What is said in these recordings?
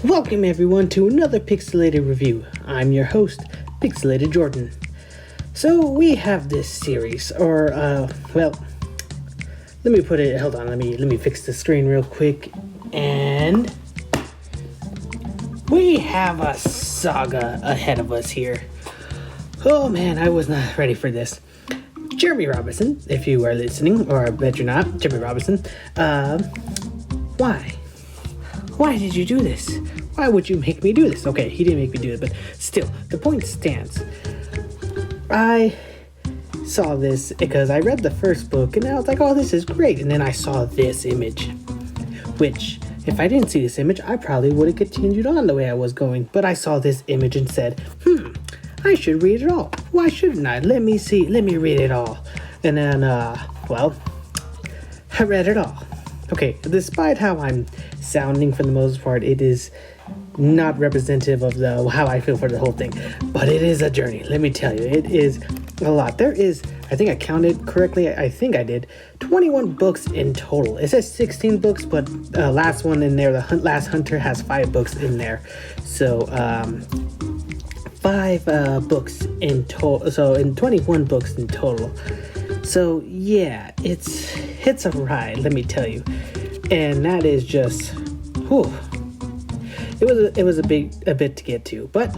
Welcome everyone to another Pixelated review. I'm your host, Pixelated Jordan. So we have this series, let me put it, hold on, let me fix the screen real quick, and we have a saga ahead of us here. Oh man, I was not ready for this. Jeremy Robinson, if you are listening, or I bet you're not, Jeremy Robinson, why? Why did you do this? Why would you make me do this? Okay, he didn't make me do it, but still, the point stands. I saw this because I read the first book and I was like, oh, this is great. And then I saw this image, which, if I didn't see this image, I probably would have continued on the way I was going. But I saw this image and said, I should read it all. Why shouldn't I? Let me read it all. And then, I read it all. Okay, despite how I'm sounding for the most part, it is not representative of how I feel for the whole thing. But it is a journey, let me tell you. It is a lot. There is, I think I counted correctly, I think I did, 21 books in total. It says 16 books, but last one in there, the Last Hunter, has 5 books in there. So, 5 books in total, so in 21 books in total. So yeah, it's a ride, let me tell you. And that is just, whew. It was a bit to get to, but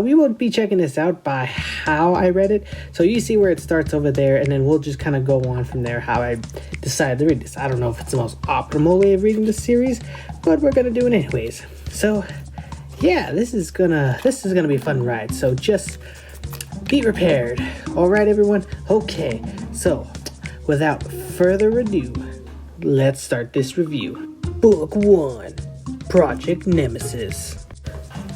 we will be checking this out by how I read it. So you see where it starts over there, and then we'll just kind of go on from there how I decided to read this. I don't know if it's the most optimal way of reading this series, but we're gonna do it anyways. So yeah, this is gonna be a fun ride. So just be prepared. All right, everyone. Okay. So without further ado, let's start this review. Book 1. Project Nemesis.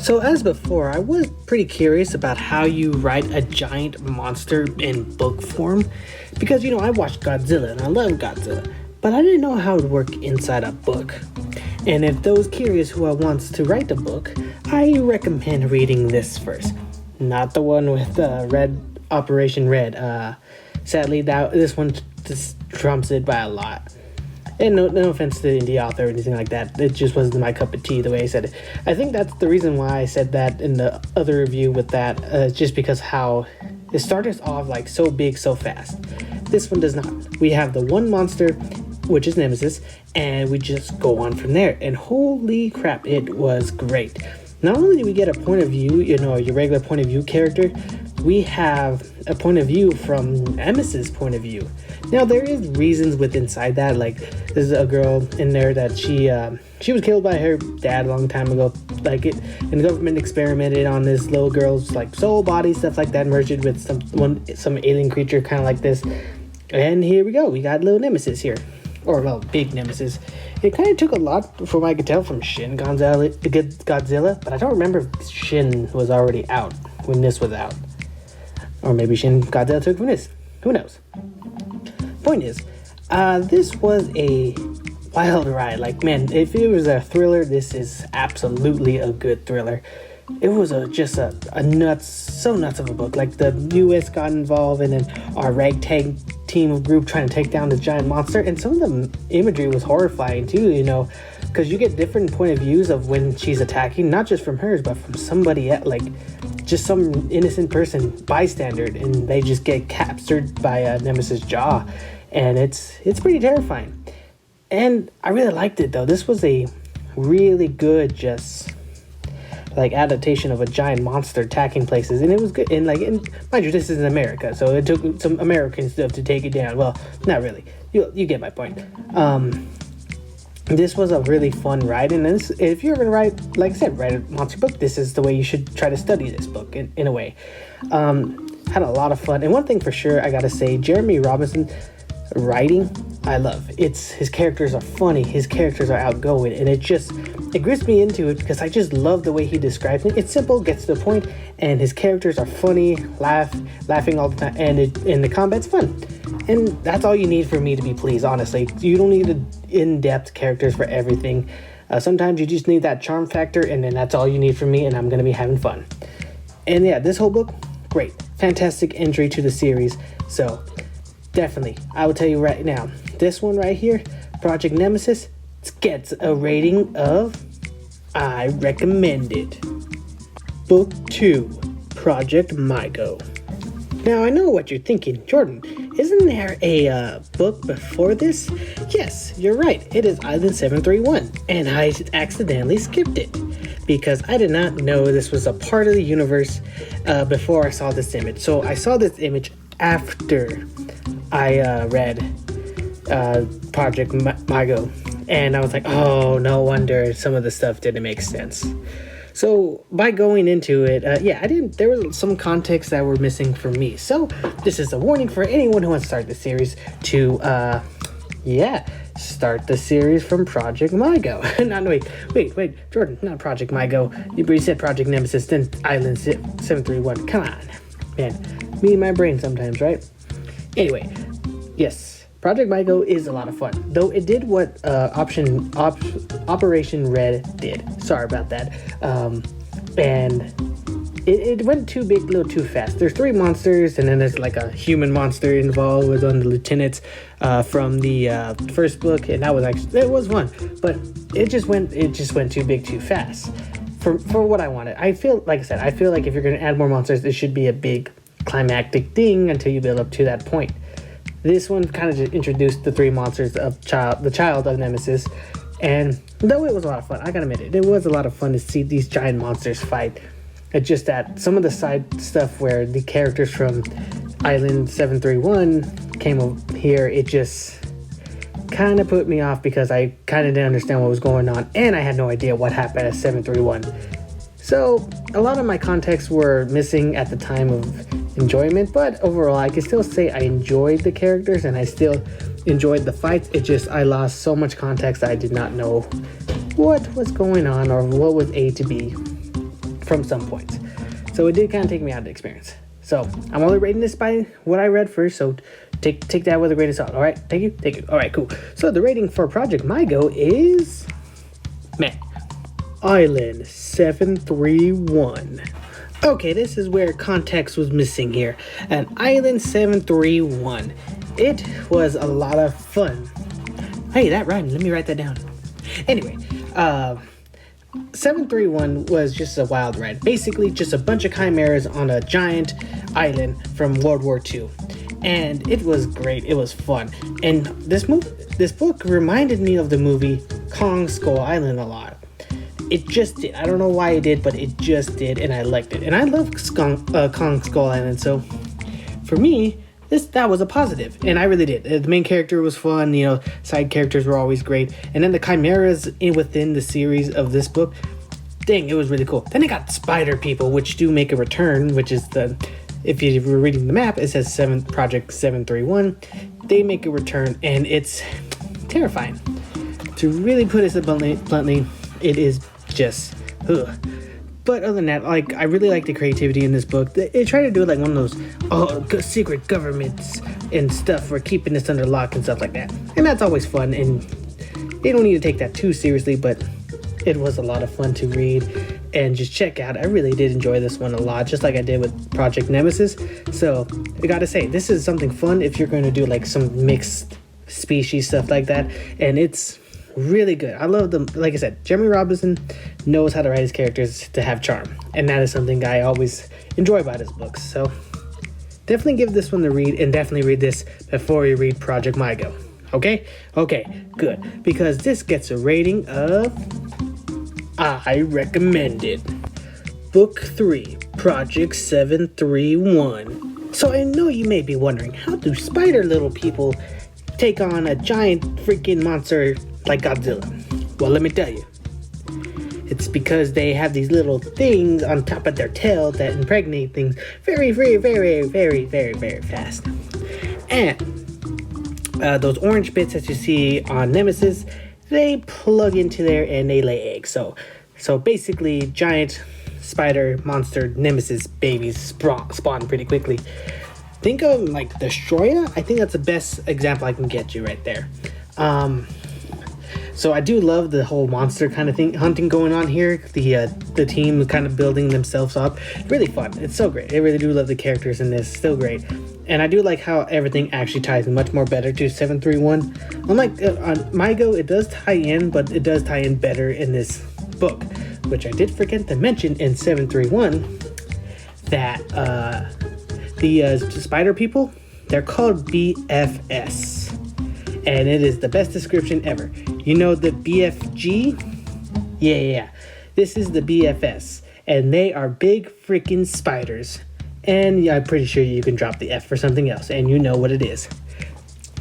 So as before, I was pretty curious about how you write a giant monster in book form, because I watched Godzilla and I love Godzilla, but I didn't know how it would work inside a book. And if those curious who wants to write a book, I recommend reading this first, not the one with Operation Red. Sadly, this one just trumps it by a lot. And no offense to the author or anything like that. It just wasn't my cup of tea the way I said it. I think that's the reason why I said that in the other review with that, just because how it started off like so big so fast. This one does not. We have the one monster, which is Nemesis, and we just go on from there. And holy crap, it was great. Not only do we get a point of view, your regular point of view character, we have a point of view from Nemesis' point of view. Now, there is reasons inside that, like, there's a girl in there that she was killed by her dad a long time ago, and the government experimented on this little girl's, soul body, stuff like that, merged it with some alien creature, kind of like this, and here we go, we got little Nemesis here, big Nemesis. It kind of took a lot, from what I could tell, from Shin Godzilla, but I don't remember if Shin was already out when this was out. Or maybe Shin Godzilla took from this. Who knows? Point is, this was a wild ride. If it was a thriller, this is absolutely a good thriller. It was just a nuts of a book. The U.S. got involved, and then our ragtag team of group trying to take down this giant monster. And some of the imagery was horrifying too, because you get different point of views of when she's attacking, not just from hers, but from somebody else, just some innocent person, bystander, and they just get captured by a Nemesis jaw, and it's pretty terrifying. And I really liked it though. This was a really good adaptation of a giant monster attacking places, and it was good. And mind you, this is in America, so it took some American stuff to take it down. Well, not really. You get my point. This was a really fun ride, and if you're gonna write a monster book, this is the way you should try to study this book in a way. Had a lot of fun, and one thing for sure I gotta say, Jeremy Robinson writing, I love. His characters are funny, his characters are outgoing, and it grips me into it because I just love the way he describes it. It's simple, gets to the point, and his characters are funny, laughing all the time, and the combat's fun. And that's all you need for me to be pleased, honestly. You don't need in-depth characters for everything. Sometimes you just need that charm factor, and then that's all you need from me, and I'm going to be having fun. And yeah, this whole book, great. Fantastic entry to the series. So, definitely, I will tell you right now, this one right here, Project Nemesis, gets a rating of I recommend it. Book 2, Project Mygo. Now, I know what you're thinking, Jordan. Isn't there a book before this? Yes, you're right. It is Island 731, and I accidentally skipped it because I did not know this was a part of the universe before I saw this image. So I saw this image after I read Project Mygo, and I was like, oh, no wonder some of the stuff didn't make sense. So by going into it, there was some context that were missing for me. So this is a warning for anyone who wants to start the series to, start the series from Project Mygo. Wait, Jordan, not Project Mygo. You said Project Nemesis, then Island 731. Come on, man, me and my brain sometimes, right? Anyway, yes. Project Mygo is a lot of fun, though it did what Operation Red did. Sorry about that. And it went too big, a little too fast. There's 3 monsters, and then there's like a human monster involved with one of the lieutenants from the first book, and it was fun, but it just went too big, too fast for what I wanted. I feel like if you're gonna add more monsters, it should be a big climactic thing until you build up to that point. This one kind of just introduced the 3 monsters of the child of Nemesis, and though it was a lot of fun, I gotta admit it was a lot of fun to see these giant monsters fight. It's just that some of the side stuff where the characters from Island 731 came over here, it just kind of put me off because I kind of didn't understand what was going on, and I had no idea what happened at 731. So a lot of my context were missing at the time of enjoyment, but overall I can still say I enjoyed the characters and I still enjoyed the fights. It just, I lost so much context that I did not know what was going on or what was A to B from some points. So it did kind of take me out of the experience. So I'm only rating this by what I read first, so take that with a grain of salt. All right, thank you. All right, cool. So the rating for Project Mygo is Island 731. Okay, this is where context was missing here. And Island 731. It was a lot of fun. Hey, that rhymed. Let me write that down. Anyway, 731 was just a wild ride. Basically, just a bunch of chimeras on a giant island from World War II. And it was great. It was fun. And this book reminded me of the movie Kong Skull Island a lot. It just did. I don't know why it did, but it just did, and I liked it. And I love Kong Skull Island, so for me, that was a positive, and I really did. The main character was fun, side characters were always great, and then the chimeras within the series of this book, dang, it was really cool. Then they got spider people, which do make a return, which is if you were reading the map, it says Project 731. They make a return, and it's terrifying. To really put it bluntly, it is just But other than that, I really like the creativity in this book. They try to do it like one of those secret governments and stuff. We're keeping this under lock and stuff like that, and that's always fun. And they don't need to take that too seriously, but it was a lot of fun to read and just check out. I really did enjoy this one a lot, just like I did with Project Nemesis. So I gotta say, this is something fun if you're going to do like some mixed species stuff like that, and it's really good. I love them. Like I said, Jeremy Robinson knows how to write his characters to have charm, and that is something I always enjoy about his books. So definitely give this one to read, and definitely read this before you read Project Mygo. Okay, good, because this gets a rating of I recommend it. Book 3, Project 731. So I know you may be wondering, how do spider little people take on a giant freaking monster like Godzilla? Well, let me tell you. It's because they have these little things on top of their tail that impregnate things very, very, very, very, very, very fast. And those orange bits that you see on Nemesis, they plug into there and they lay eggs. So basically, giant spider monster Nemesis babies spawn pretty quickly. Think of like Destroyer. I think that's the best example I can get you right there. So I do love the whole monster kind of thing, hunting going on here. The team kind of building themselves up. Really fun. It's so great. I really do love the characters in this. Still great. And I do like how everything actually ties much more better to 731. Unlike on MyGo, it does tie in, but it does tie in better in this book, which I did forget to mention in 731 that the spider people, they're called BFS. And it is the best description ever. You know the BFG? Yeah. This is the BFS. And they are big freaking spiders. And I'm pretty sure you can drop the F for something else, and you know what it is.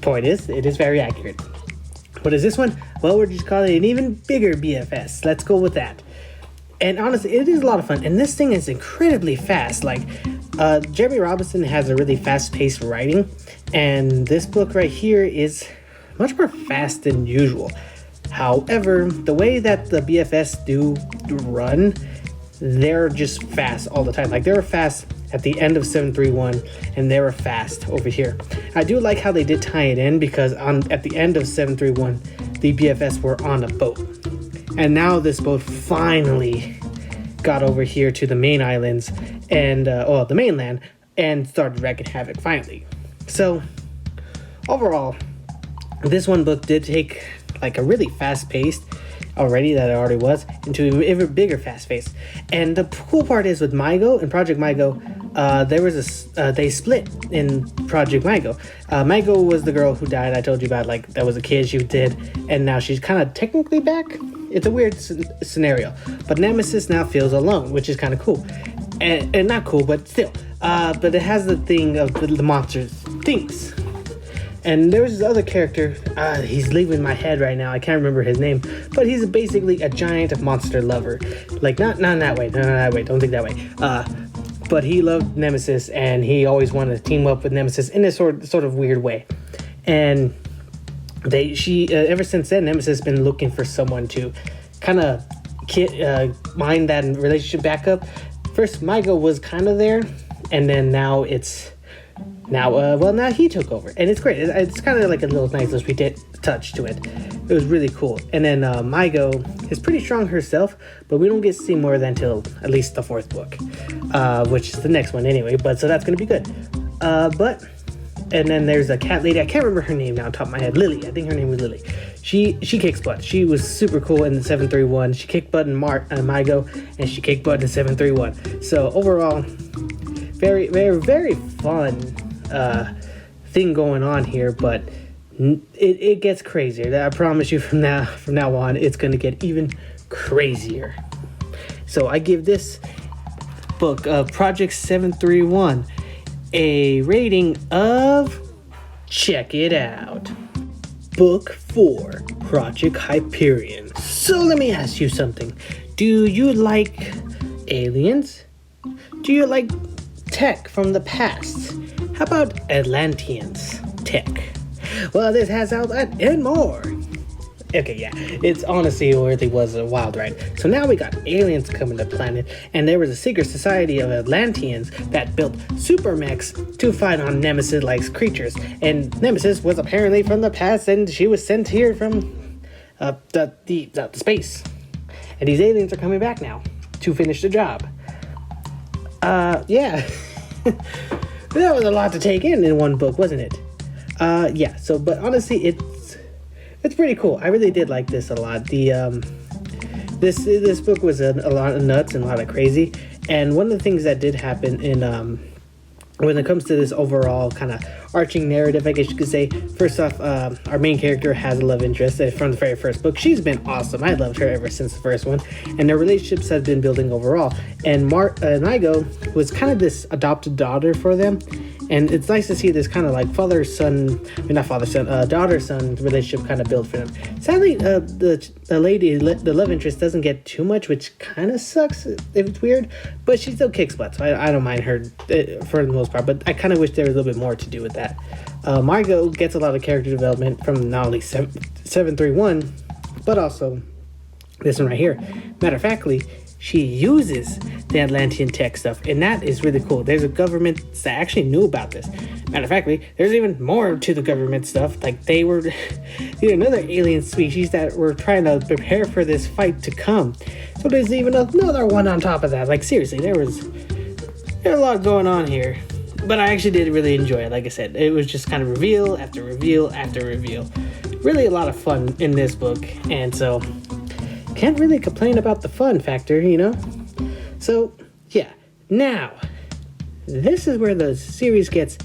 Point is, it is very accurate. What is this one? Well, we're just calling it an even bigger BFS. Let's go with that. And honestly, it is a lot of fun. And this thing is incredibly fast. Like, Jeremy Robinson has a really fast-paced writing. And this book right here is much more fast than usual. However, the way that the BFS do run, they're just fast all the time. Like, they were fast at the end of 731, and they were fast over here. I do like how they did tie it in, because at the end of 731, the BFS were on a boat. And now this boat finally got over here to the main islands, and the mainland, and started wreaking havoc finally. So, overall, this one book did take like a really fast-paced already that it already was into an even bigger fast pace. And the cool part is with MyGo and Project MyGo, there was they split in Project MyGo. MyGo was the girl who died. I told you about, like, that was a kid she did, and now she's kind of technically back. It's a weird scenario, but Nemesis now feels alone, which is kind of cool, and not cool, but still. But it has the thing of the monsters things. And there was this other character, he's leaving my head right now, I can't remember his name, but he's basically a giant monster lover. Like, not in that way, don't think that way. But he loved Nemesis, and he always wanted to team up with Nemesis in a sort of weird way. And ever since then, Nemesis has been looking for someone to kind of mind that relationship back up. First, MyGo was kind of there, and then now it's... Now he took over, and it's great. It's kind of like a nice little sweet touch to it. It was really cool. And then MyGo is pretty strong herself, but we don't get to see more than until at least the 4th book, which is the next one anyway. But so that's gonna be good. And then there's a cat lady. I can't remember her name now on top of my head. Lily. I think her name was Lily. She kicks butt. She was super cool in the 731. She kicked butt in MyGo, and she kicked butt in 731. So overall, very, very, very fun thing going on here, but it gets crazier. I promise you, from now on, it's going to get even crazier. So I give this book, Project 731, a rating of, check it out, Book 4, Project Hyperion. So let me ask you something. Do you like aliens? Do you like tech from the past? How about Atlanteans tech? Well, this has all that and more. Okay, yeah, it's honestly really was a wild ride. So now we got aliens coming to the planet, and there was a secret society of Atlanteans that built super mechs to fight on Nemesis-like creatures. And Nemesis was apparently from the past, and she was sent here from the space. And these aliens are coming back now to finish the job. Yeah. That was a lot to take in one book, wasn't it? Yeah. So, but honestly, it's pretty cool. I really did like this a lot. This book was a lot of nuts and a lot of crazy. And one of the things that did happen in when it comes to this overall kind of arching narrative, I guess you could say, first off, our main character has a love interest from the very first book. She's been awesome. I loved her ever since the first one, and their relationships have been building overall. And MyGo was kind of this adopted daughter for them, and it's nice to see this kind of like daughter-son relationship kind of build for them. Sadly, the love interest doesn't get too much, which kind of sucks if it's weird, but she still kicks butt, so I don't mind her for the most part, but I kind of wish there was a little bit more to do with that. MyGo gets a lot of character development from not only 731, but also this one right here. Matter of factly, she uses the Atlantean tech stuff, and that is really cool. There's a government that actually knew about this. Matter of factly, there's even more to the government stuff. Like, they were another alien species that were trying to prepare for this fight to come. So there's even another one on top of that. Like, seriously, there's a lot going on here. But I actually did really enjoy it. Like I said, it was just kind of reveal after reveal after reveal. Really a lot of fun in this book, and so can't really complain about the fun factor, you know? So, yeah. Now, this is where the series gets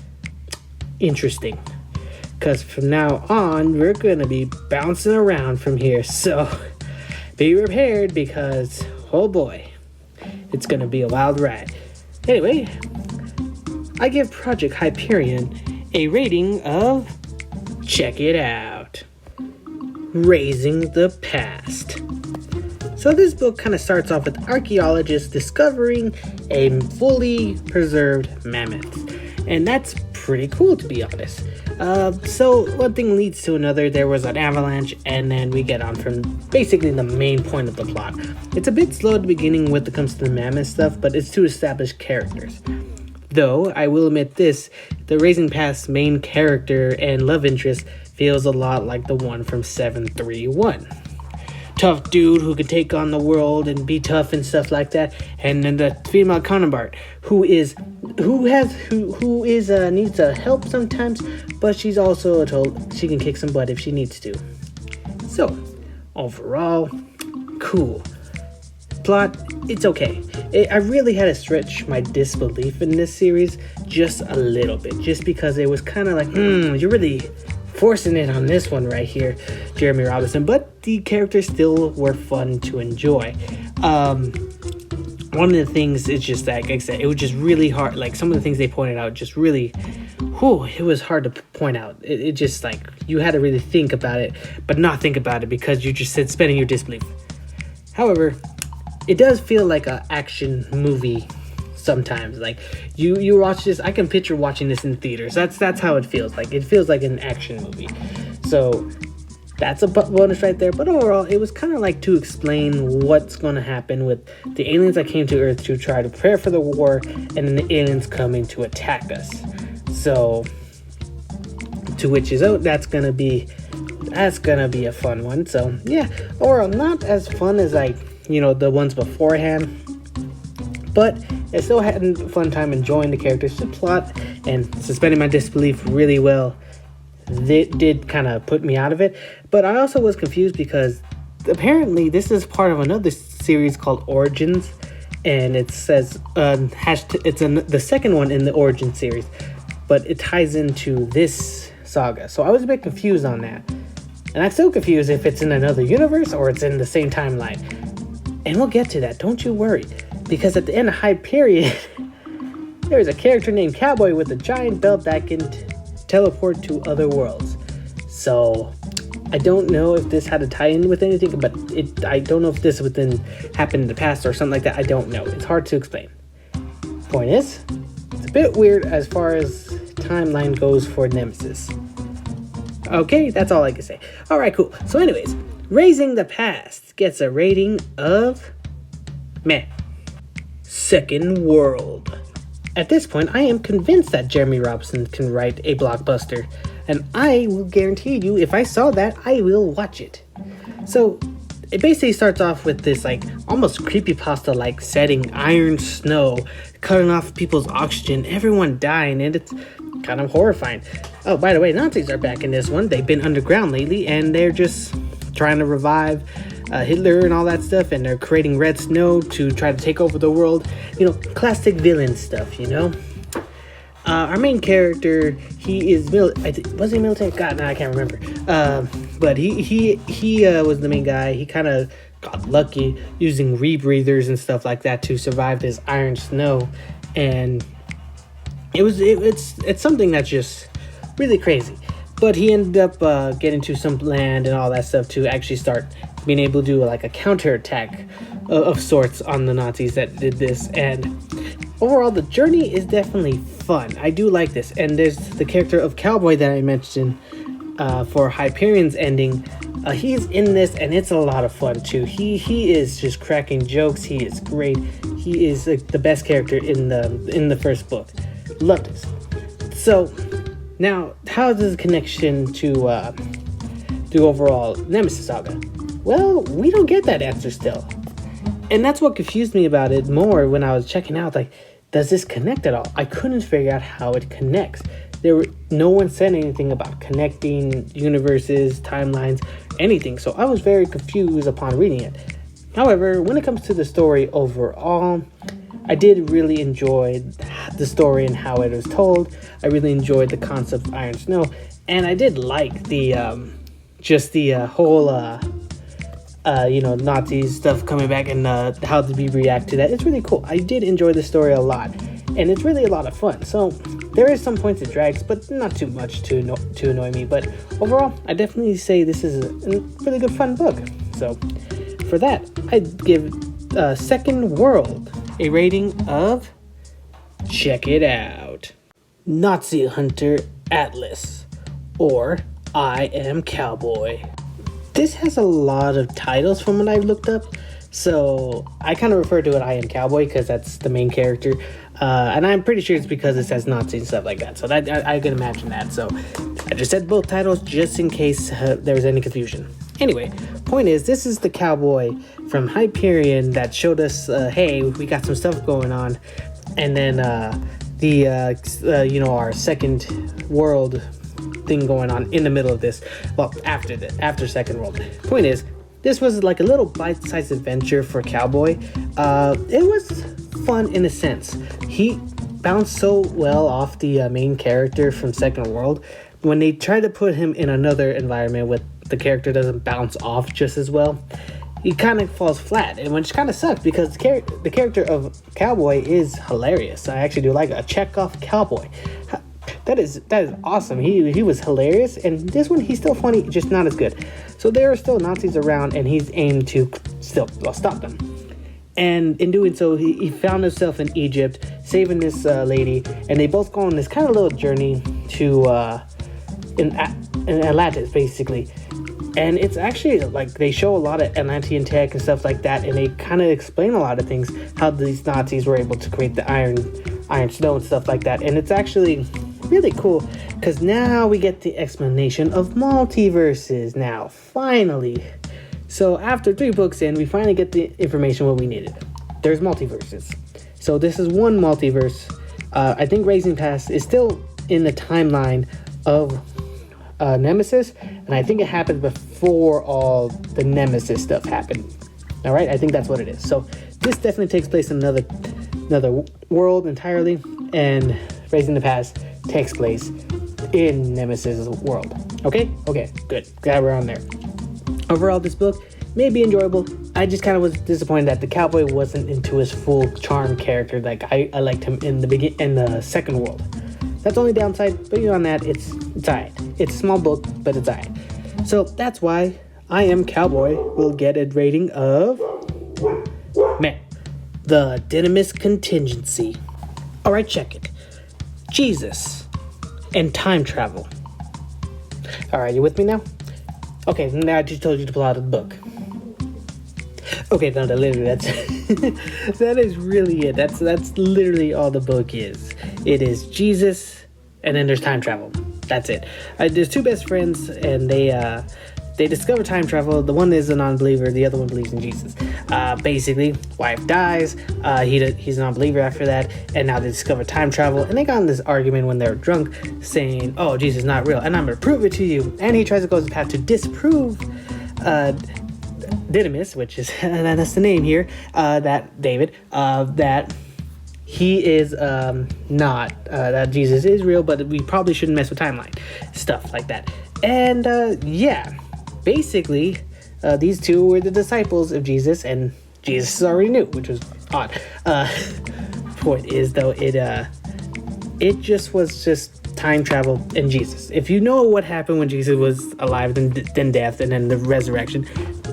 interesting. Because from now on, we're going to be bouncing around from here. So, be prepared because, oh boy, it's going to be a wild ride. Anyway, I give Project Hyperion a rating of, check it out, Raising the Past. So this book kind of starts off with archaeologists discovering a fully preserved mammoth. And that's pretty cool, to be honest. So one thing leads to another. There was an avalanche, and then we get on from basically the main point of the plot. It's a bit slow at the beginning when it comes to the mammoth stuff, but it's to establish characters. Though, I will admit this, the Raising Past main character and love interest feels a lot like the one from 731. Tough dude who can take on the world and be tough and stuff like that, and then the female counterpart who needs help sometimes, but she's also told she can kick some butt if she needs to. So overall, cool. Plot, it's okay. I really had to stretch my disbelief in this series just a little bit, just because it was kind of like, you're really forcing it on this one right here, Jeremy Robinson, but the characters still were fun to enjoy. One of the things is just that, like I said, it was just really hard. Like some of the things they pointed out, just really, it was hard to point out. It just like you had to really think about it, but not think about it because you just suspending your disbelief. However, it does feel like an action movie sometimes. Like you watch this, I can picture watching this in theaters. That's how it feels like. It feels like an action movie. So that's a bonus right there. But overall, it was kind of like to explain what's going to happen with the aliens that came to Earth to try to prepare for the war, and then the aliens coming to attack us. So to which is that's gonna be a fun one. So yeah, overall not as fun as the ones beforehand, but I still had a fun time enjoying the characters, the plot, and suspending my disbelief really well. It did kind of put me out of it, but I also was confused because apparently this is part of another series called Origins, and it says the second one in the Origin series, but it ties into this saga. So I was a bit confused on that, and I'm still confused if it's in another universe or it's in the same timeline. And we'll get to that, don't you worry, because at the end of Hyperion, there is a character named Cowboy with a giant belt that can teleport to other worlds. So I don't know if this had a tie-in with anything, but I don't know if this happened in the past or something like that. I don't know. It's hard to explain. Point is, it's a bit weird as far as timeline goes for Nemesis. Okay, that's all I can say. Alright, cool. So anyways, Raising the Past gets a rating of meh. Second World. At this point, I am convinced that Jeremy Robinson can write a blockbuster, and I will guarantee you, if I saw that, I will watch it. So, it basically starts off with this, almost creepypasta-like setting, iron snow, cutting off people's oxygen, everyone dying, and it's kind of horrifying. Oh, by the way, Nazis are back in this one. They've been underground lately, and they're just trying to revive Hitler and all that stuff, and they're creating red snow to try to take over the world. Classic villain stuff, Our main character, he is was he military? God, no, I can't remember. But he was the main guy. He kind of got lucky using rebreathers and stuff like that to survive this iron snow, and it's something that's just really crazy. But he ended up getting to some land and all that stuff to actually start being able to do a counterattack of sorts on the Nazis that did this. And overall, the journey is definitely fun. I do like this. And there's the character of Cowboy that I mentioned for Hyperion's ending. He's in this, and it's a lot of fun too. He is just cracking jokes. He is great. He is the best character in the first book. Love this. So now, how is this connection to overall Nemesis Saga? Well, we don't get that answer still. And that's what confused me about it more when I was checking out. does this connect at all? I couldn't figure out how it connects. No one said anything about connecting universes, timelines, anything. So I was very confused upon reading it. However, when it comes to the story overall, I did really enjoy the story and how it was told. I really enjoyed the concept of Iron Snow, and I did like the whole Nazi stuff coming back and how did we react to that. It's really cool. I did enjoy the story a lot, and it's really a lot of fun. So there is some points it drags, but not too much to annoy me. But overall, I definitely say this is a really good fun book. So for that, I'd give Second World a rating of, check it out, Nazi Hunter Atlas, or I Am Cowboy. This has a lot of titles from what I've looked up, so I kind of refer to it I Am Cowboy because that's the main character, and I'm pretty sure it's because it says Nazi and stuff like that, so that I can imagine that. So I just said both titles just in case there was any confusion. Anyway, point is, this is the cowboy from Hyperion that showed us, hey, we got some stuff going on, and then our Second World thing going on in the middle of this. Well, after Second World. Point is, this was like a little bite-sized adventure for Cowboy. It was fun in a sense. He bounced so well off the main character from Second World. When they try to put him in another environment with the character doesn't bounce off just as well, he kind of falls flat, and which kind of sucks because the character of Cowboy is hilarious. I actually do like a Chekhov Cowboy. That is awesome. He was hilarious, and this one he's still funny, just not as good. So there are still Nazis around, and he's aimed to still stop them. And in doing so, he found himself in Egypt, saving this lady, and they both go on this kind of little journey to in Atlantis, basically. And it's actually like they show a lot of Atlantean tech and stuff like that, and they kind of explain a lot of things, how these Nazis were able to create the iron snow and stuff like that. And it's actually really cool because now we get the explanation of multiverses now, finally. So after 3 books in, we finally get the information what we needed. There's multiverses. So this is one multiverse. I think Raising Pass is still in the timeline of Nemesis, and I think it happened before all the Nemesis stuff happened. All right, I think that's what it is. So this definitely takes place in another world entirely, and Raising the Past takes place in Nemesis' world. Okay, good. Glad we're on there. Overall, this book may be enjoyable. I just kind of was disappointed that the cowboy wasn't into his full charm character like I liked him in the Second World. That's the only downside, but beyond that, it's alright. It's a small book, but it's alright. So that's why I Am Cowboy will get a rating of, the Nemesis Contingency. Alright, check it. Jesus and time travel. Alright, you with me now? Okay, now I just told you to pull out the book. Okay, no, literally, that is really it. That's literally all the book is. It is Jesus, and then there's time travel. That's it. There's 2 best friends, and they discover time travel. The one is a non-believer, the other one believes in Jesus. Basically, wife dies, he's a non-believer after that, and now they discover time travel, and they got in this argument when they're drunk, saying, oh, Jesus is not real, and I'm gonna prove it to you. And he tries to go his path to disprove Didymus, which is that's the name here, that David, that he is not, that Jesus is real, but we probably shouldn't mess with timeline, stuff like that. And basically, these 2 were the disciples of Jesus, and Jesus already knew, which was odd. Point is, though, it just was just time travel and Jesus. If you know what happened when Jesus was alive, then death, and then the resurrection,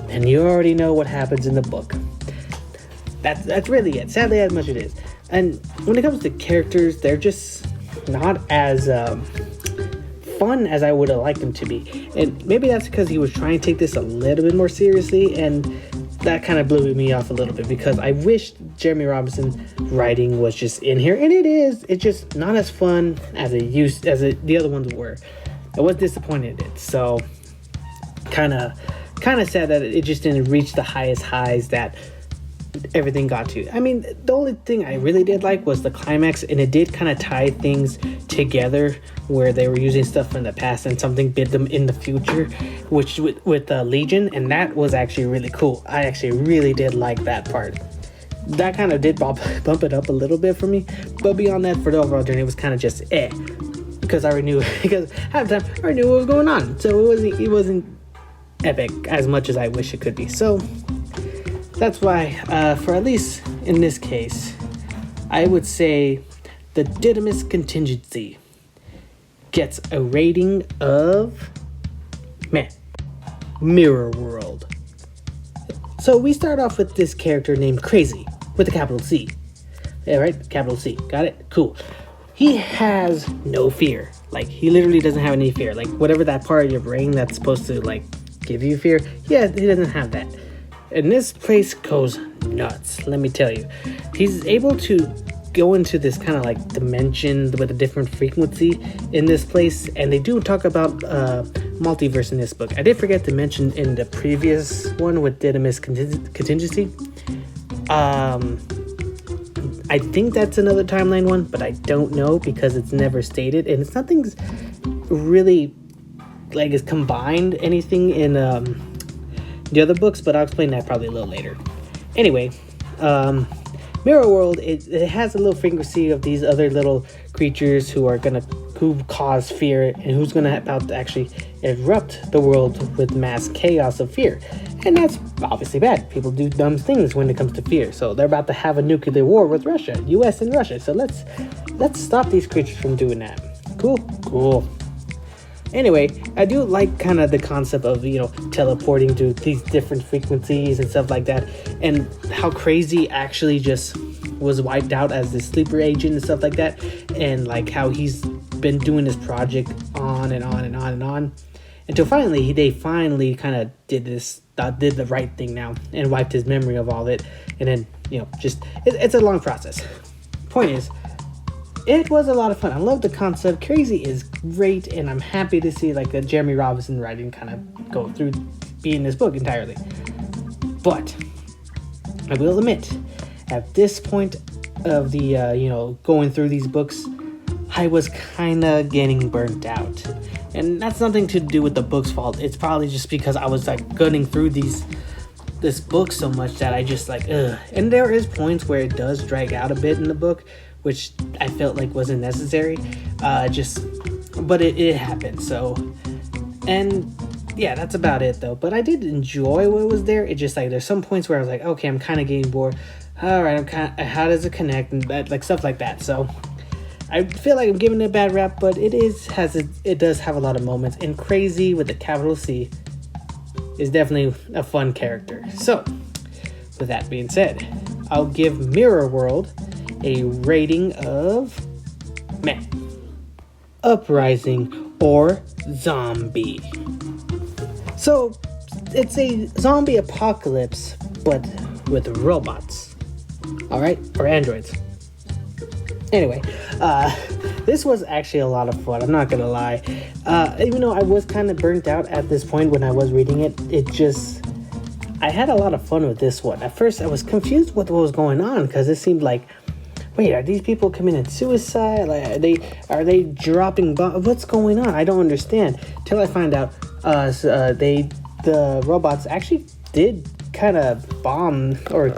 then you already know what happens in the book. That's really it. Sadly, as much it is. And when it comes to characters, they're just not as fun as I would have liked them to be. And maybe that's because he was trying to take this a little bit more seriously, and that kind of blew me off a little bit because I wish Jeremy Robinson's writing was just in here, and it is. It's just not as fun as the other ones were. I was disappointed in it, so kind of sad that it just didn't reach the highest highs that everything got to. I mean, the only thing I really did like was the climax, and it did kind of tie things together where they were using stuff from the past and something bit them in the future, which with Legion, and that was actually really cool. I actually really did like that part. That kind of did bump it up a little bit for me, but beyond that, for the overall journey, it was kind of just because I already knew because half the time I already knew what was going on, so it wasn't epic as much as I wish it could be. So that's why, for at least in this case, I would say the Didymus Contingency gets a rating of Mirror World. So we start off with this character named Crazy with a capital C. Yeah, right? Capital C. Got it? Cool. He has no fear. Like, he literally doesn't have any fear. Like, whatever that part of your brain that's supposed to, like, give you fear, yeah, he doesn't have that. And this place goes nuts, let me tell you. He's able to go into this kind of like dimension with a different frequency in this place, and they do talk about multiverse in this book. I did forget to mention in the previous one with Didymus Contingency. I think that's another timeline one, but I don't know because it's never stated, and it's nothing's really like is combined anything in the other books, but I'll explain that probably a little later. Anyway, Mirror World, it has a little frequency of these other little creatures who cause fear and who's about to actually erupt the world with mass chaos of fear. And that's obviously bad. People do dumb things when it comes to fear. So they're about to have a nuclear war with Russia, US and Russia. So let's stop these creatures from doing that. Cool. Anyway, I do like kind of the concept of, teleporting to these different frequencies and stuff like that, and how Crazy actually just was wiped out as this sleeper agent and stuff like that, and like how he's been doing this project on and on and on and on until they finally kind of did the right thing now and wiped his memory of all of it, and then it's a long process. Point is, it was a lot of fun. I love the concept. Crazy is great, and I'm happy to see like a Jeremy Robinson writing kind of go through being this book entirely. But I will admit, at this point of the going through these books, I was kind of getting burnt out, and that's nothing to do with the book's fault. It's probably just because I was like gunning through this book so much that I just like ugh. And there is points where it does drag out a bit in the book, which I felt like wasn't necessary, but it happened, so, and yeah, that's about it though. But I did enjoy what was there. It just like, there's some points where I was like, okay, I'm kind of getting bored. All right, how does it connect, and like stuff like that. So I feel like I'm giving it a bad rap, but it does have a lot of moments, and Crazy with the capital C is definitely a fun character. So with that being said, I'll give Mirror World a rating of Uprising or Zombie. So it's a zombie apocalypse, but with robots. Alright? Or androids. Anyway, this was actually a lot of fun, I'm not gonna lie. Even though I was kind of burnt out at this point when I was reading it, I had a lot of fun with this one. At first I was confused with what was going on, because it seemed like, wait, are these people committing suicide? Like, are they dropping bombs? What's going on? I don't understand. Till I find out, the robots actually did kind of bomb or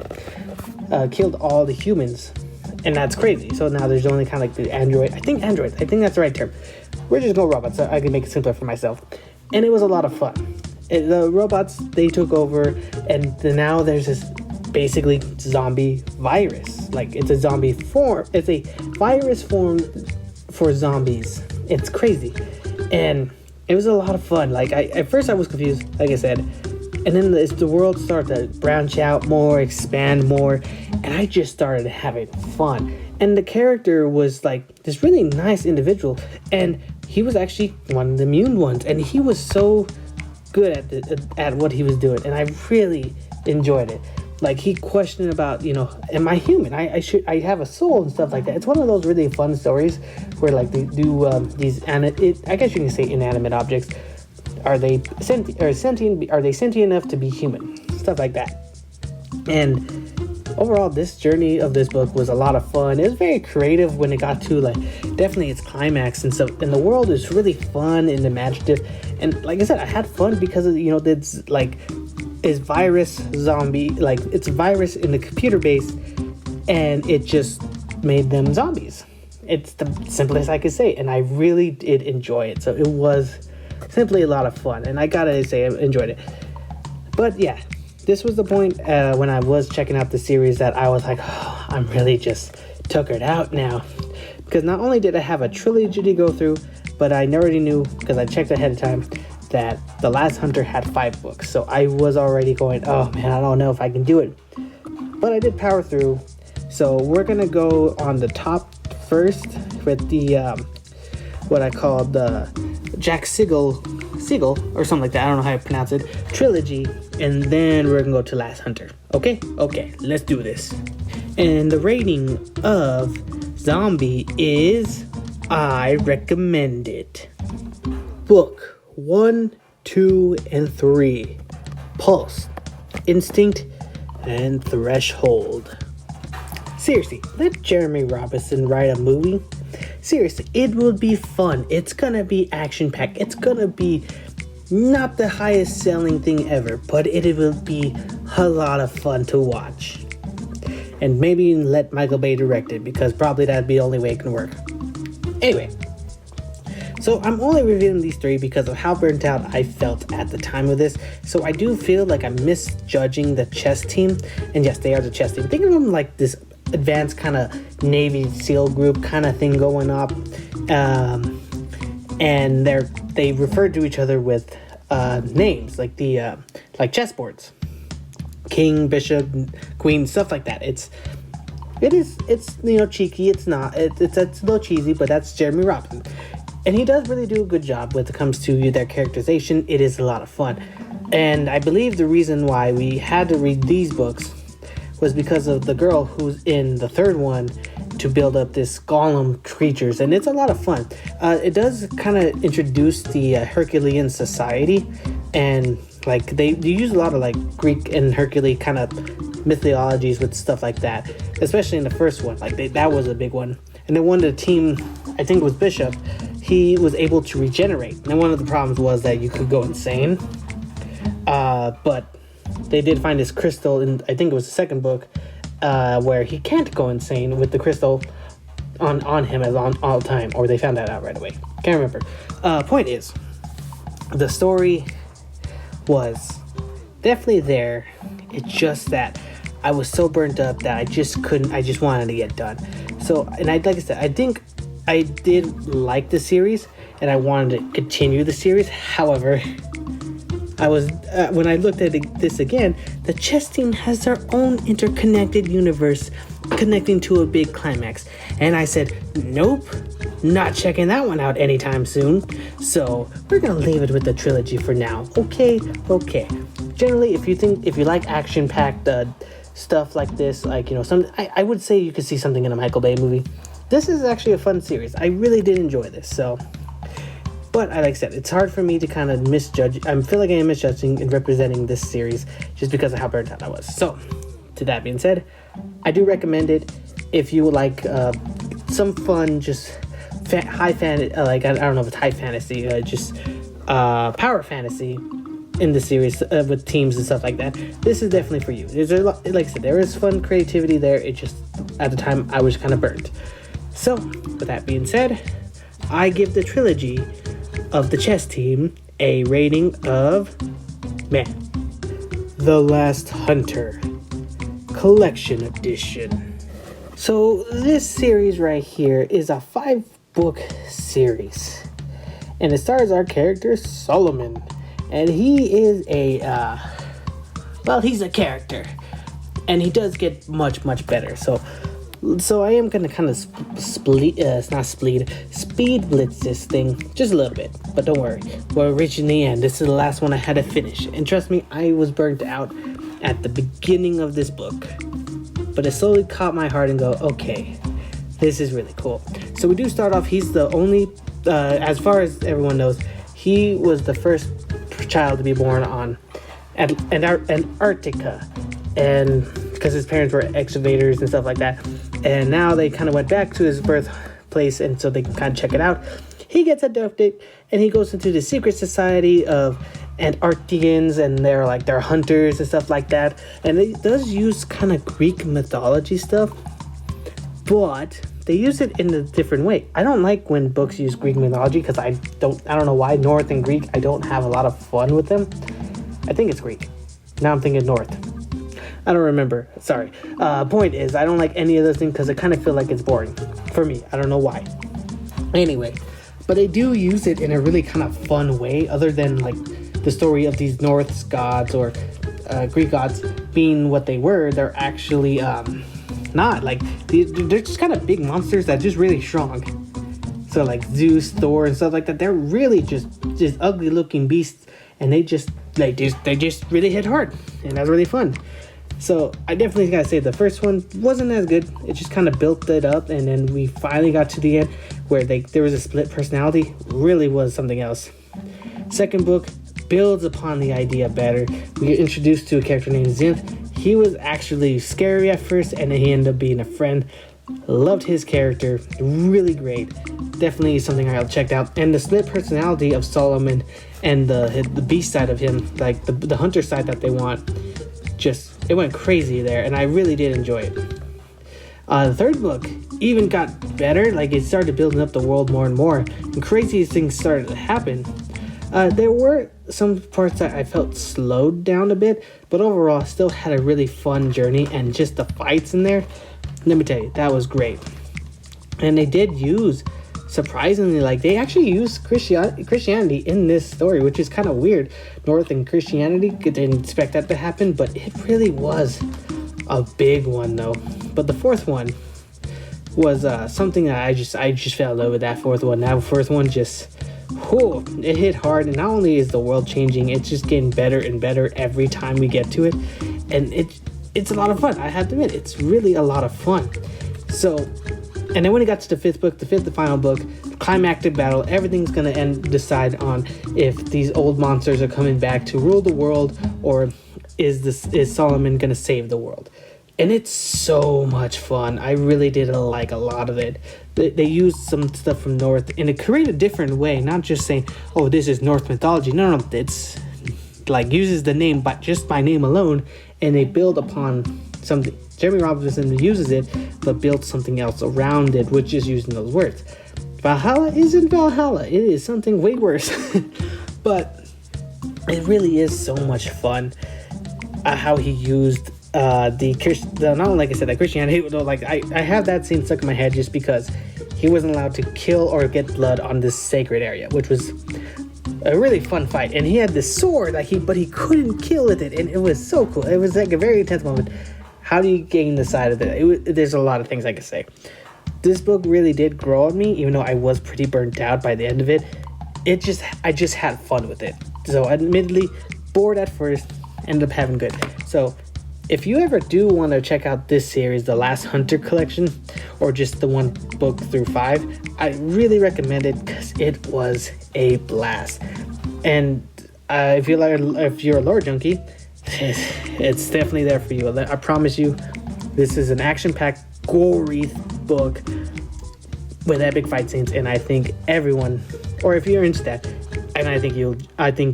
killed all the humans, and that's crazy. So now there's only kind of like the androids. I think that's the right term. We're just going robots, so I can make it simpler for myself. And it was a lot of fun. The robots, they took over, and now there's this basically zombie virus. Like, it's a zombie form. It's a virus form for zombies. It's crazy, and it was a lot of fun. Like, at first I was confused, like I said, and then the world started to branch out more, expand more, and I just started having fun. And the character was like this really nice individual, and he was actually one of the immune ones, and he was so good at what he was doing, and I really enjoyed it. Like, he questioned about, am I human? I have a soul and stuff like that. It's one of those really fun stories where, like, they do I guess you can say inanimate objects. Are they sentient? Are they sentient enough to be human? Stuff like that. And overall, this journey of this book was a lot of fun. It was very creative when it got to like definitely its climax and stuff. And the world is really fun and imaginative. And like I said, I had fun because of it's like is virus zombie, like it's a virus in the computer base, and it just made them zombies. It's the simplest I could say, and I really did enjoy it. So it was simply a lot of fun, and I gotta say I enjoyed it. But yeah, this was the point when I was checking out the series that I was like, oh, I'm really just tuckered out now, because not only did I have a trilogy to go through, but I already knew, because I checked ahead of time, that The Last Hunter had 5 books. So I was already going, oh man, I don't know if I can do it. But I did power through. So we're gonna go on the top first with the what I call the Jack Siegel or something like that. I don't know how you pronounce it. Trilogy, and then we're gonna go to Last Hunter. Okay, let's do this. And the rating of Zombie is I recommend it. Book 1, 2, and 3. Pulse, Instinct, and Threshold. Seriously, let Jeremy Robinson write a movie. Seriously, it will be fun. It's gonna be action-packed. It's gonna be not the highest selling thing ever, but it will be a lot of fun to watch. And maybe let Michael Bay direct it, because probably that'd be the only way it can work. Anyway, so I'm only reviewing these 3 because of how burnt out I felt at the time of this. So I do feel like I'm misjudging the chess team. And yes, they are the chess team. Think of them like this advanced kind of Navy SEAL group kind of thing going up. And they refer to each other with names like the like chessboards. King, bishop, queen, stuff like that. It's cheeky. It's a little cheesy, but that's Jeremy Robinson. And he does really do a good job when it comes to their characterization. It is a lot of fun. And I believe the reason why we had to read these books was because of the girl who's in the 3rd one to build up this golem creatures. And it's a lot of fun. It does kind of introduce the Herculean society. And like they use a lot of like Greek and Herculean kind of mythologies with stuff like that. Especially in the first one. Like that was a big one. And then one of the team, I think it was Bishop, he was able to regenerate. And one of the problems was that you could go insane. But they did find this crystal in, I think it was the 2nd book, where he can't go insane with the crystal on him as on all the time. Or they found that out right away. Can't remember. Point is, the story was definitely there. It's just that I was so burnt up that I just wanted to get done. So, and like I said, I think I did like the series, and I wanted to continue the series. However, I was when I looked at this again, the chess team has their own interconnected universe connecting to a big climax, and I said, nope, not checking that one out anytime soon. So we're gonna leave it with the trilogy for now. Okay. Generally, if you like action-packed stuff like this, like I would say you could see something in a Michael Bay movie. This is actually a fun series. I really did enjoy this. So, but like I said, it's hard for me to kind of misjudge. I feel like I am misjudging and representing this series just because of how burnt out I was. So, to that being said, I do recommend it if you would like some fun, just high fantasy. Like I don't know if it's high fantasy, just power fantasy in the series with teams and stuff like that. This is definitely for you. There's a lot, like I said, there is fun creativity there. It just at the time I was kind of burnt. So, with that being said, I give the trilogy of the chess team a rating of, The Last Hunter Collection Edition. So, this series right here is a 5-book series. And it stars our character, Solomon. And he is he's a character. And he does get much, much better. So I am going to kind of speed blitz this thing just a little bit. But don't worry, we're reaching the end. This is the last one I had to finish. And trust me, I was burnt out at the beginning of this book. But it slowly caught my heart and go, okay, this is really cool. So we do start off, he's the only, as far as everyone knows, he was the first child to be born on Antarctica. And because his parents were excavators and stuff like that. And now they kind of went back to his birthplace, and so they can kind of check it out. He gets adopted, and he goes into the secret society of Antarcticans, and they're hunters and stuff like that. And it does use kind of Greek mythology stuff, but they use it in a different way. I don't like when books use Greek mythology because I don't know why. North and Greek, I don't have a lot of fun with them. I think it's Greek. Now I'm thinking North. I don't remember. Sorry. Point is, I don't like any of those things because I kind of feel like it's boring for me. I don't know why. Anyway, but they do use it in a really kind of fun way, other than like the story of these Norse gods or Greek gods being what they were. They're actually not like they're just kind of big monsters that are just really strong. So like Zeus, Thor, and stuff like that. They're really just ugly looking beasts, and they just really hit hard, and that's really fun. So I definitely gotta say the first one wasn't as good. It just kind of built it up, and then we finally got to the end where there was a split personality. Really was something else. Second book builds upon the idea better. We get introduced to a character named Zinth. He was actually scary at first, and then he ended up being a friend. Loved his character. Really great. Definitely something I'll check out. And the split personality of Solomon and the beast side of him, like the hunter side that they want, it went crazy there, and I really did enjoy it. The third book even got better. Like, it started building up the world more and more, and crazy things started to happen. There were some parts that I felt slowed down a bit, but overall I still had a really fun journey, and just the fights in there, let me tell you, that was great. And they did use, surprisingly, like they actually used Christianity in this story, which is kind of weird. North and Christianity, didn't expect that to happen, but it really was a big one though. But the fourth one was something that I just fell in love with. That fourth one. That fourth one just, it hit hard, and not only is the world changing, it's just getting better and better every time we get to it, and it's a lot of fun. I have to admit, it's really a lot of fun. So, and then when it got to the fifth book, the final book, climactic battle, everything's gonna decide on if these old monsters are coming back to rule the world, or is Solomon gonna save the world. And it's so much fun. I really did like a lot of it. They used some stuff from North in a creative different way, not just saying, oh, this is Norse mythology. No, it's like uses the name by name alone, and they build upon something. Jeremy Robinson uses it, but built something else around it, which is using those words. Valhalla isn't Valhalla. It is something way worse. But it really is so much fun how he used not only, like I said, that Christianity, like I have that scene stuck in my head just because he wasn't allowed to kill or get blood on this sacred area, which was a really fun fight. And he had this sword but he couldn't kill with it, and it was so cool. It was like a very intense moment. How do you gain the side of it? There's a lot of things I could say. This book really did grow on me, even though I was pretty burnt out by the end of it. I just had fun with it. So admittedly, bored at first, ended up having good. So if you ever do want to check out this series, the Last Hunter collection, or just the 1 book through 5, I really recommend it because it was a blast. And if you're a lore junkie, it's definitely there for you. I promise you, this is an action-packed, gory book with epic fight scenes, and I think everyone, or if you're into that, and I think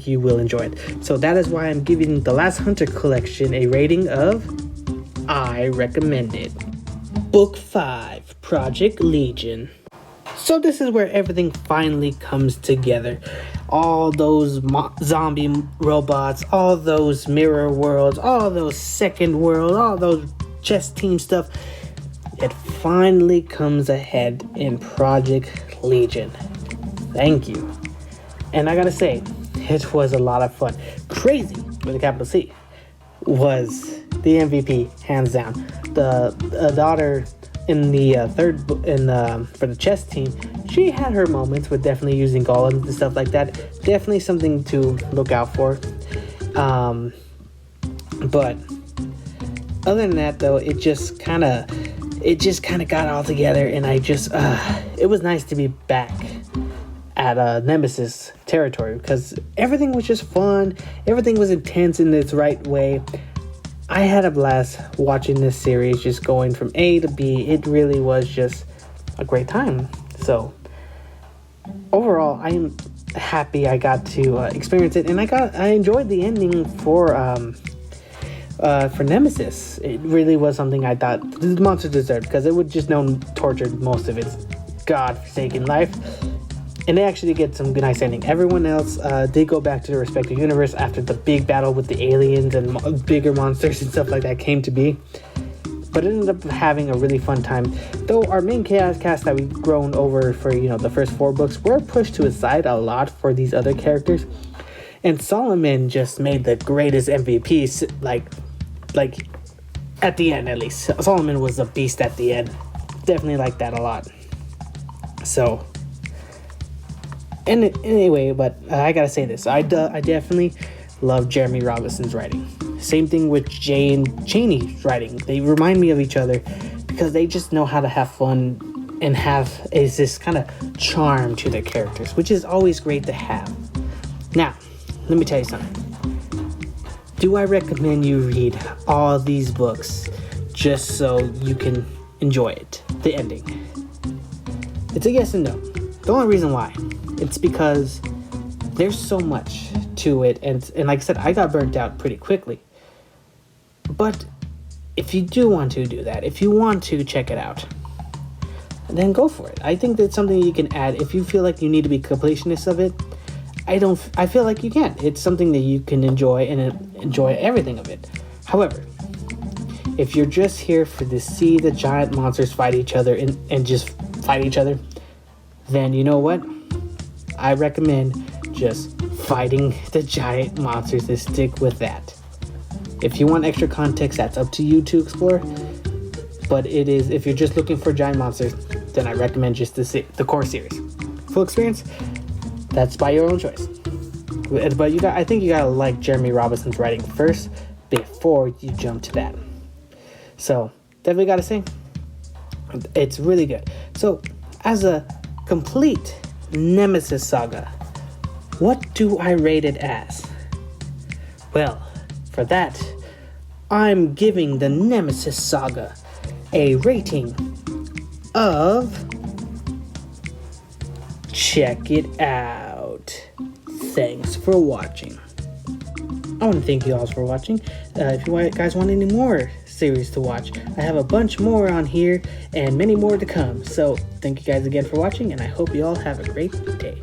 you will enjoy it. So that is why I'm giving the Last Hunter collection a rating of I recommend it. Book 5, Project Legion. So this is where everything finally comes together. All those zombie robots, all those mirror worlds, all those second world, all those chess team stuff. It finally comes ahead in Project Legion. Thank you. And I gotta say, it was a lot of fun. Crazy, with a capital C, was the MVP, hands down. The daughter in the for the chess team, she had her moments with definitely using golems and stuff like that. Definitely something to look out for. But other than that, though, it just kind of got all together, and it was nice to be back at Nemesis territory, because everything was just fun. Everything was intense in its right way. I had a blast watching this series, just going from A to B. It really was just a great time. So overall, I am happy I got to experience it, and I enjoyed the ending for Nemesis. It really was something I thought the monster deserved, because it would just tortured most of its god-forsaken life. And they actually get some nice ending. Everyone else did go back to their respective universe after the big battle with the aliens and bigger monsters and stuff like that came to be. But it ended up having a really fun time. Though our main cast that we've grown over for, the first 4 books were pushed to a side a lot for these other characters. And Solomon just made the greatest MVP, like at the end at least. Solomon was a beast at the end. Definitely like that a lot. So, and anyway, but I gotta say this. I definitely love Jeremy Robinson's writing. Same thing with Jay and Cheney's writing. They remind me of each other because they just know how to have fun and have this kind of charm to their characters, which is always great to have. Now, let me tell you something. Do I recommend you read all these books just so you can enjoy it, the ending? It's a yes and no. The only reason why, it's because there's so much to it, and like I said, I got burnt out pretty quickly. But if you do want to do that, if you want to check it out, then go for it. I think that's something you can add. If you feel like you need to be completionist of it, I feel like you can. It's something that you can enjoy and enjoy everything of it. However, if you're just here to see the giant monsters fight each other and just fight each other, then you know what? I recommend just fighting the giant monsters and stick with that. If you want extra context, that's up to you to explore. But if you're just looking for giant monsters, then I recommend just the core series. Full experience, that's by your own choice. But I think you gotta like Jeremy Robinson's writing first before you jump to that. So definitely gotta say, it's really good. So as a complete Nemesis Saga, what do I rate it as? Well, for that, I'm giving the Nemesis Saga a rating of... check it out. Thanks for watching. I want to thank you all for watching. If you guys want any more series to watch, I have a bunch more on here and many more to come. So thank you guys again for watching, and I hope you all have a great day.